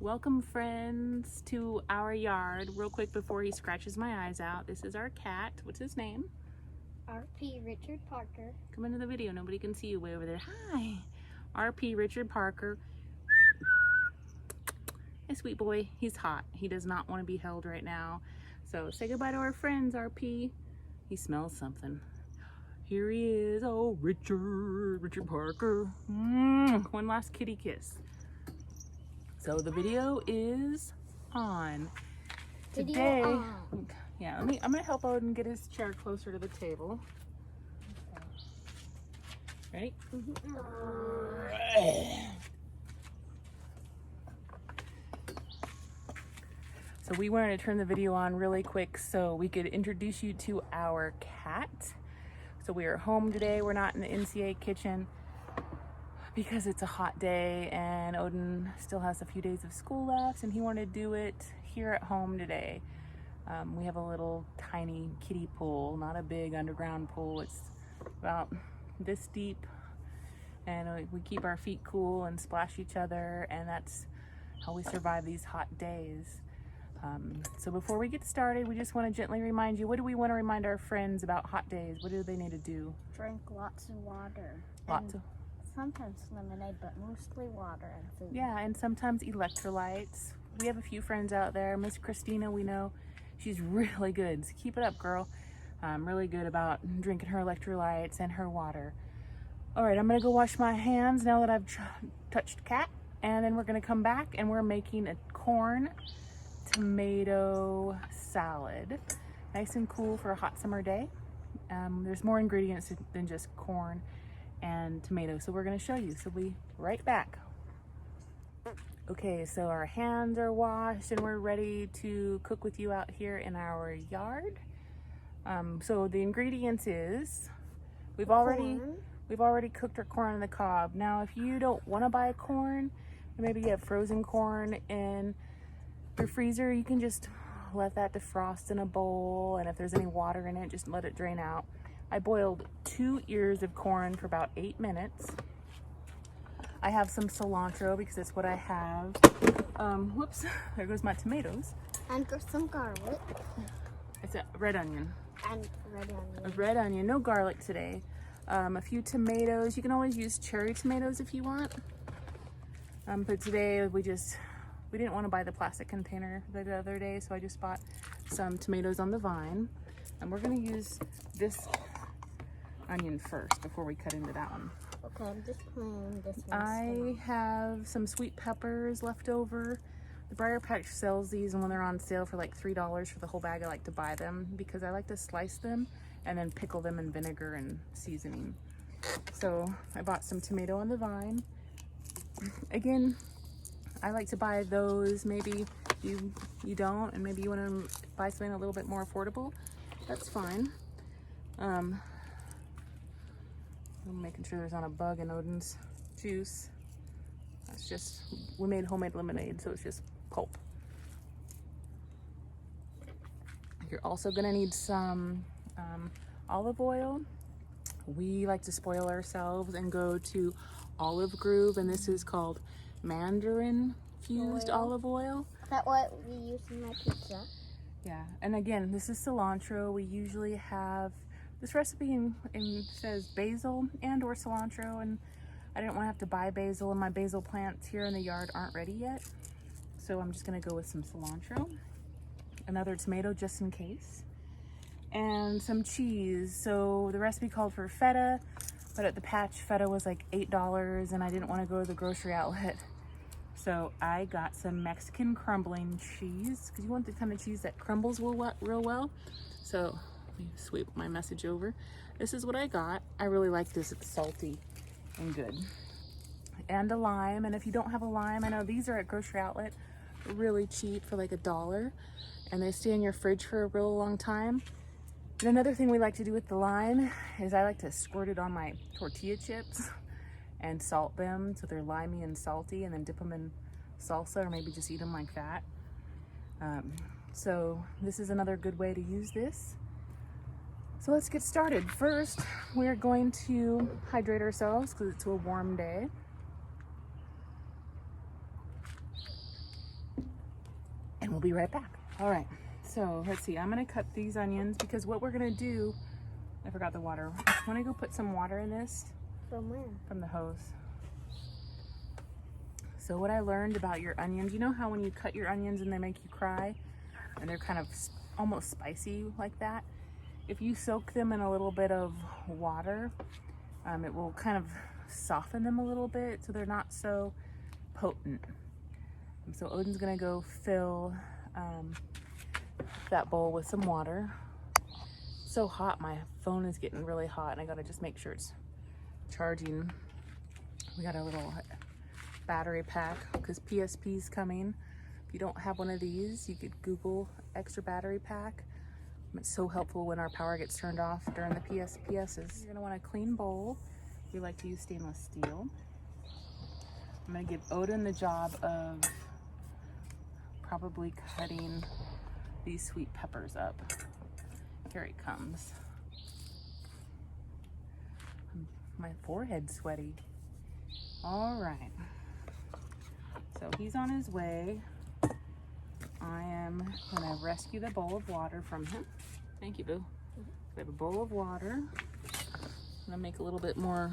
Welcome friends to our yard. Real quick before he scratches my eyes out, this is our cat. What's his name? RP Richard Parker. Come into the video, nobody can see you way over there. Hi, RP Richard Parker. Hey sweet boy, he's hot. He does not want to be held right now. So say goodbye to our friends, RP. He smells something. Here he is, oh Richard Parker. One last kitty kiss. So the video is on. Today, yeah, I'm gonna help Odin get his chair closer to the table. Ready? So we wanted to turn the video on really quick so we could introduce you to our cat. So we are home today. We're not in the NCA kitchen because it's a hot day and Odin still has a few days of school left and he wanted to do it here at home today. We have a little tiny kiddie pool, not a big underground pool. It's about this deep and we keep our feet cool and splash each other, and that's how we survive these hot days. So before we get started, we just want to gently remind you, what do we want to remind our friends about hot days? What do they need to do? Drink lots of water. Lots of. Sometimes lemonade, but mostly water and food. Yeah, and sometimes electrolytes. We have a few friends out there. Miss Christina, we know she's really good. So keep it up, girl. Really good about drinking her electrolytes and her water. All right, I'm gonna go wash my hands now that I've touched cat, and then we're gonna come back and we're making a corn tomato salad. Nice and cool for a hot summer day. There's more ingredients than just corn and tomatoes, so we're going to show you. So we'll be right back. Okay, so our hands are washed and we're ready to cook with you out here in our yard. So the ingredients is we've already cooked our corn on the cob. Now if you don't want to buy corn, maybe you have frozen corn in your freezer, you can just let that defrost in a bowl, and if there's any water in it, just let it drain out. I boiled 2 ears of corn for about 8 minutes. I have some cilantro because that's what I have. Whoops, there goes my tomatoes. And some garlic. It's a red onion. And red onion. A red onion, no garlic today. A few tomatoes. You can always use cherry tomatoes if you want. But today we didn't want to buy the plastic container the other day, so I just bought some tomatoes on the vine. And we're going to use this onion first before we cut into that one. Okay, I'm just playing this one. I have some sweet peppers left over. The Briar Patch sells these, and when they're on sale for like $3 for the whole bag, I like to buy them because I like to slice them and then pickle them in vinegar and seasoning. So I bought some tomato on the vine. Again, I like to buy those. Maybe you don't, and maybe you want to buy something a little bit more affordable. That's fine. I'm making sure there's not a bug in Odin's juice. That's just, we made homemade lemonade, so it's just pulp. You're also gonna need some olive oil. We like to spoil ourselves and go to Olive Grove, and this is called Mandarin fused olive oil. Is that what we use in my pizza? Yeah, and again, this is cilantro. We usually have this recipe says basil and or cilantro, and I didn't want to have to buy basil, and my basil plants here in the yard aren't ready yet. So I'm just gonna go with some cilantro, another tomato just in case, and some cheese. So the recipe called for feta, but at the patch, feta was like $8 and I didn't want to go to the grocery outlet. So I got some Mexican crumbling cheese, because you want the kind of cheese that crumbles real well. So let me sweep my message over. This is what I got. I really like this. It's salty and good. And a lime. And if you don't have a lime, I know these are at grocery outlet, really cheap for like $1, and they stay in your fridge for a real long time. And another thing we like to do with the lime is I like to squirt it on my tortilla chips and salt them so they're limey and salty, and then dip them in salsa or maybe just eat them like that. So this is another good way to use this. So let's get started. First, we're going to hydrate ourselves because it's a warm day. we'll be right back. All right, so let's see. I'm gonna cut these onions because what we're gonna do, I forgot the water. I wanna go put some water in this. From where? From the hose. So what I learned about your onions, you know how when you cut your onions and they make you cry and they're kind of almost spicy like that? If you soak them in a little bit of water, it will kind of soften them a little bit so they're not so potent. And so Odin's gonna go fill that bowl with some water. It's so hot, my phone is getting really hot and I gotta just make sure it's charging. We got a little battery pack because PSP's coming. If you don't have one of these, you could Google extra battery pack. It's so helpful when our power gets turned off during the PSPSs. You're gonna want a clean bowl. We like to use stainless steel. I'm gonna give Odin the job of probably cutting these sweet peppers up. Here he comes. My forehead's sweaty. All right. So he's on his way. I am gonna rescue the bowl of water from him. Thank you, boo. We have a bowl of water. I'm gonna make a little bit more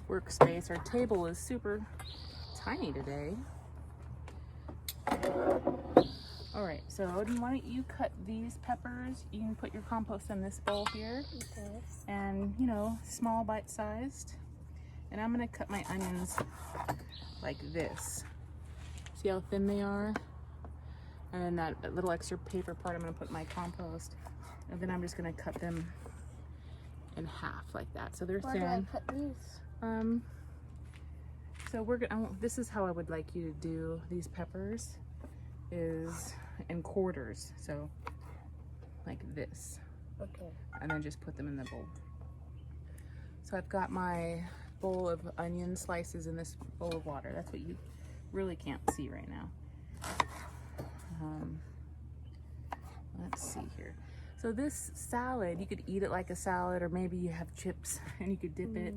workspace. Our table is super tiny today. All right, so Odin, why don't you cut these peppers? You can put your compost in this bowl here. Okay. And, you know, small bite-sized. And I'm gonna cut my onions like this. See how thin they are? And then that little extra paper part I'm gonna put in my compost. And then I'm just gonna cut them in half like that. So they're thin. Where do I put these? So we're gonna, this is how I would like you to do these peppers, is in quarters. So like this. Okay. And then just put them in the bowl. So I've got my bowl of onion slices in this bowl of water. That's what you really can't see right now. Let's see here. So this salad, you could eat it like a salad, or maybe you have chips and you could dip it.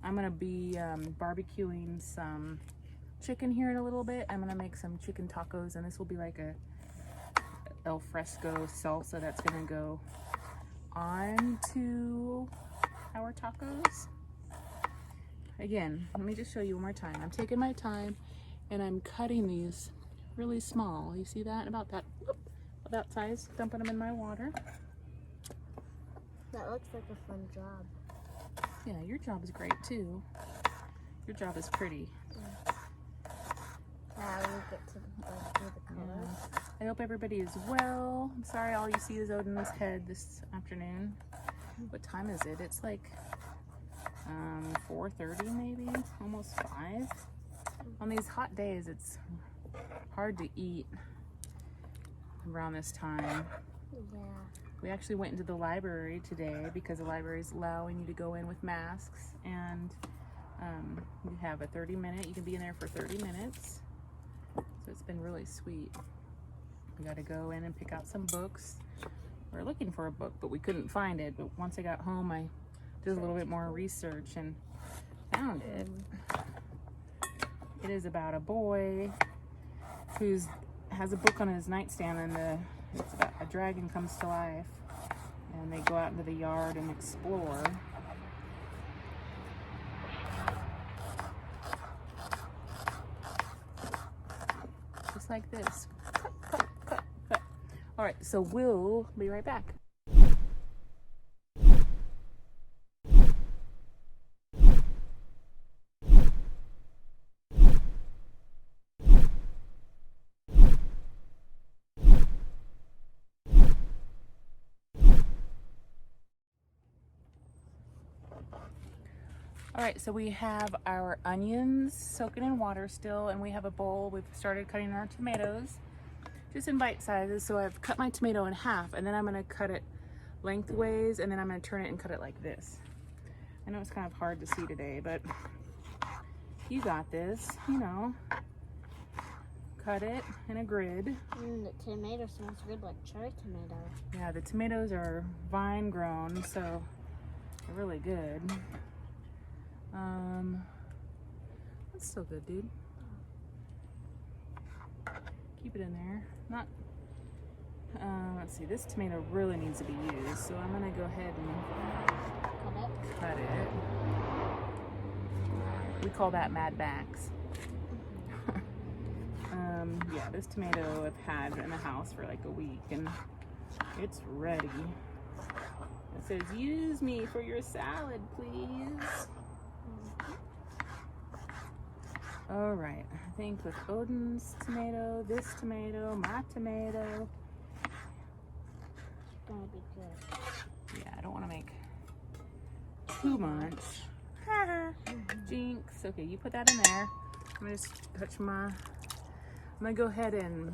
I'm gonna be barbecuing some chicken here in a little bit. I'm gonna make some chicken tacos, and this will be like a al fresco salsa that's gonna go onto our tacos. Again, let me just show you one more time. I'm taking my time and I'm cutting these really small. You see that? About that size. Dumping them in my water. That looks like a fun job. Yeah, your job is great too. Your job is pretty. Now we get to the colors. Yeah. I hope everybody is well. I'm sorry all you see is Odin's head this afternoon. What time is it? It's like 4:30 maybe, almost 5. On these hot days, it's hard to eat around this time. Yeah. We actually went into the library today because the library is allowing you to go in with masks, and you have a 30-minute, you can be in there for 30 minutes. So it's been really sweet. We got to go in and pick out some books. We're looking for a book, but we couldn't find it. But once I got home, I did a little bit more research and found it. It is about a boy who has a book on his nightstand, and it's about a dragon comes to life, and they go out into the yard and explore. Just like this. Cut, cut, cut, cut. All right, so we'll be right back. All right, so we have our onions soaking in water still, and we have a bowl. We've started cutting our tomatoes, just in bite sizes. So I've cut my tomato in half, and then I'm gonna cut it lengthways, and then I'm gonna turn it and cut it like this. I know it's kind of hard to see today, but you got this, you know. Cut it in a grid. The tomato smells good, like cherry tomato. Yeah, the tomatoes are vine grown, so they're really good. That's so good, dude. keep it in there. Not, let's see, this tomato really needs to be used, so I'm gonna go ahead and cut it. We call that Mad Max. Yeah, this tomato I've had in the house for like a week and it's ready. It says, use me for your salad, please. All right, I think with Odin's tomato, this tomato, my tomato. It's gonna be good. Yeah, I don't want to make too much. Jinx. Okay, you put that in there. I'm gonna just touch my. I'm gonna go ahead and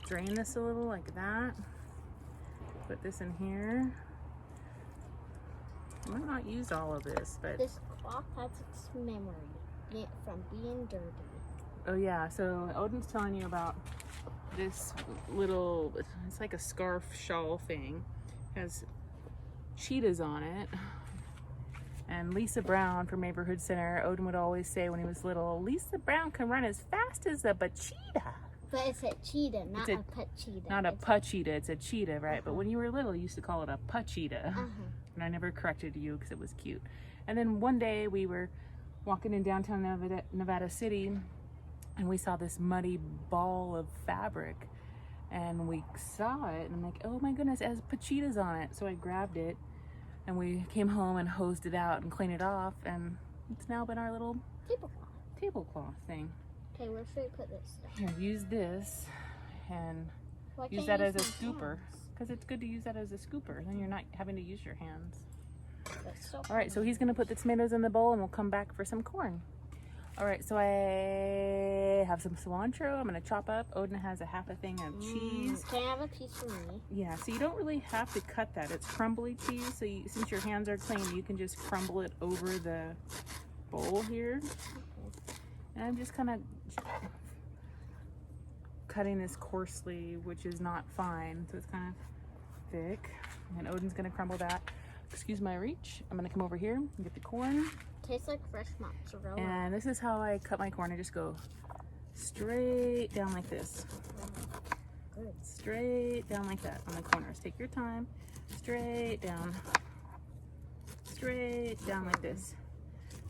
drain this a little like that. Put this in here. I might not use all of this, but This cloth has its memory from being dirty. oh yeah. So Odin's telling you about this little. It's like a scarf shawl thing. It has cheetahs on it. And Lisa Brown from Neighborhood Center, Odin would always say when he was little, Lisa Brown can run as fast as a cheetah. But it's a cheetah, not It's a pet cheetah. Not a cheetah, it's a cheetah, right? But when you were little, you used to call it a cheetah. And I never corrected you because it was cute. And then one day we were walking in downtown Nevada City and we saw this muddy ball of fabric. And we saw it and I'm like, oh my goodness, it has cheetahs on it. So I grabbed it. And we came home and hosed it out and cleaned it off, and it's now been our little tablecloth thing. Okay, where should we put this stuff? Here, use this and Why use can't that you as a use my scooper. hands? Because it's good to use that as a scooper. Then you're not having to use your hands. That's so All right, so he's going to put the tomatoes in the bowl, and we'll come back for some corn. All right, so I have some cilantro. I'm going to chop up. Odin has a half a thing of cheese. Can I have a piece for me? Yeah, so you don't really have to cut that. It's crumbly cheese, so since your hands are clean, you can just crumble it over the bowl here. Okay. And I'm just kind of cutting this coarsely, which is not fine, so it's kind of thick. And Odin's going to crumble that. Excuse my reach. I'm going to come over here and get the corn. Tastes like fresh mozzarella. And this is how I cut my corn. I just go straight down like this. Good. Straight down like that on the corners. Take your time. Straight down. Straight down like this.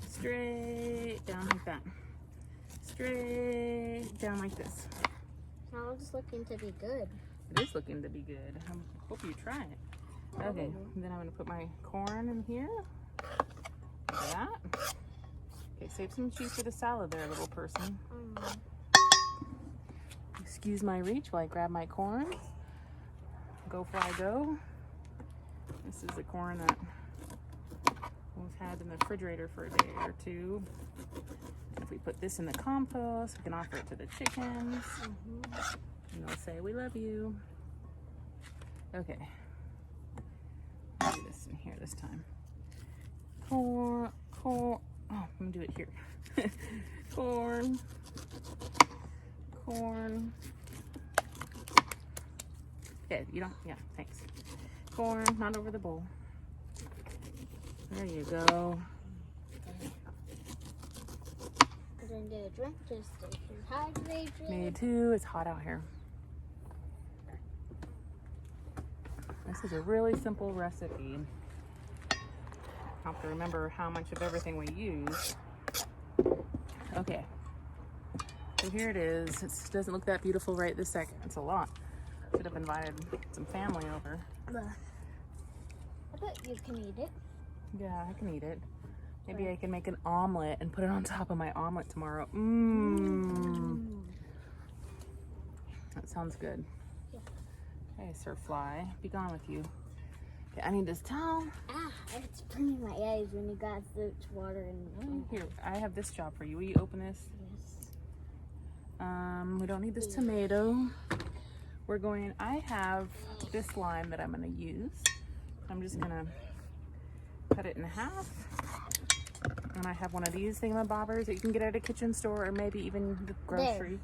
Straight down like that. Straight down like this. Sounds looking to be good. It is looking to be good. I hope you try it. Okay, and then I'm going to put my corn in here. Like that. Okay, save some cheese for the salad there, little person. Excuse my reach while I grab my corn. Go fly go. This is the corn that we've had in the refrigerator for a day or two. If we put this in the compost, we can offer it to the chickens. And they'll say, we love you. Okay. I'll do this in here this time. Corn. Oh, I'm gonna do it here. Corn. Yeah, you don't, yeah, thanks. Corn, not over the bowl. There you go. I'm gonna do a drink just to hydrate. Me too, it's hot out here. This is a really simple recipe. Have to remember how much of everything we use. Okay, so here it is. It doesn't look that beautiful right this second. It's a lot. Should have invited some family over. I bet you can eat it. Yeah, I can eat it. Maybe I can make an omelet and put it on top of my omelet tomorrow. That sounds good. Yeah. Okay, Sir Fly, be gone with you. Okay, I need this towel. Ah, it's burning my eyes when you got the water in. Here, I have this job for you. Will you open this? Yes. We don't need this tomato. I have this lime that I'm gonna use. I'm just gonna cut it in half. And I have one of these thingamabobbers that you can get at a kitchen store or maybe even the grocery.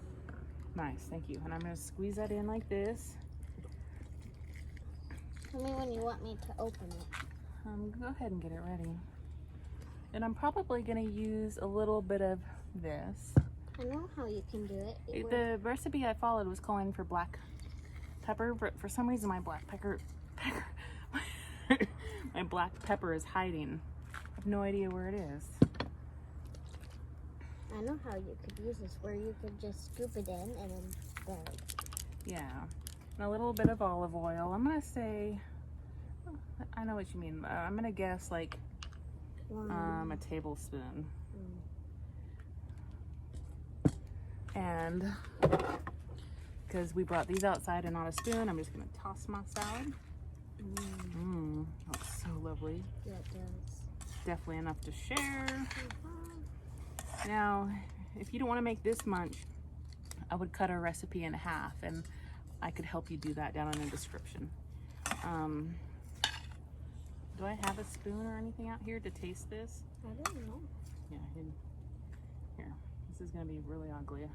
There. Nice, thank you. And I'm gonna squeeze that in like this. Tell me when you want me to open it. Go ahead and get it ready. And I'm probably gonna use a little bit of this. I know how you can do it. The recipe I followed was calling for black pepper, but for some reason my black pepper my black pepper is hiding. I have no idea where it is. I know how you could use this, where you could just scoop it in and then burn it. Yeah, and a little bit of olive oil. I'm gonna say, I know what you mean. I'm gonna guess like a tablespoon. And because we brought these outside and not a spoon, I'm just gonna toss my salad. That's so lovely. Yeah, it does. Definitely enough to share. Now, if you don't want to make this much, I would cut a recipe in half, and I could help you do that down in the description. Do I have a spoon or anything out here to taste this? I don't know. Yeah, here. This is gonna be really ugly.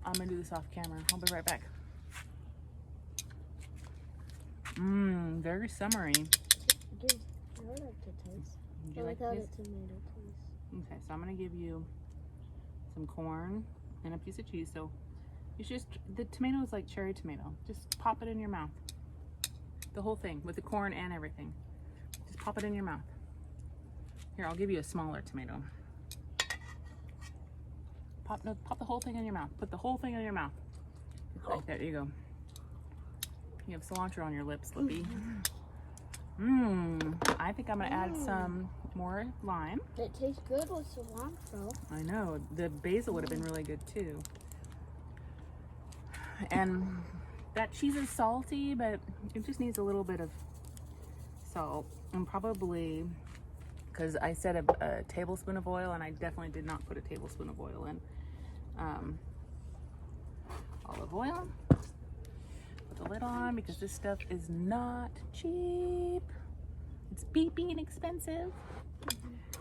I'm gonna do this off camera. I'll be right back. Very summery. I like the taste. Would you like without this? a tomato taste. Okay, so I'm gonna give you some corn and a piece of cheese. So it's just, the tomato is like cherry tomato. Just pop it in your mouth. The whole thing with the corn and everything. Just pop it in your mouth. Here, I'll give you a smaller tomato. Pop the whole thing in your mouth. Put the whole thing in your mouth. Like that, there you go. You have cilantro on your lips, Lippy. I think I'm gonna add some more lime. It tastes good with cilantro. I know, the basil would have been really good too. And that cheese is salty, but it just needs a little bit of salt. And probably, because I said a tablespoon of oil, and I definitely did not put a tablespoon of oil in. Olive oil. Put the lid on because this stuff is not cheap. It's beeping expensive.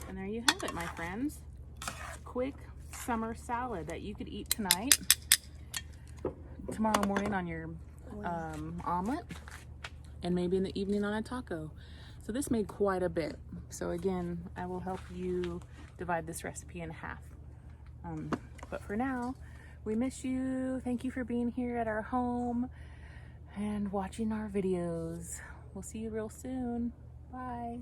And there you have it, my friends. Quick summer salad that you could eat tonight, tomorrow morning on your omelet, and maybe in the evening on a taco. So this made quite a bit. So again, I will help you divide this recipe in half. But for now, we miss you. Thank you for being here at our home and watching our videos. We'll see you real soon. Bye.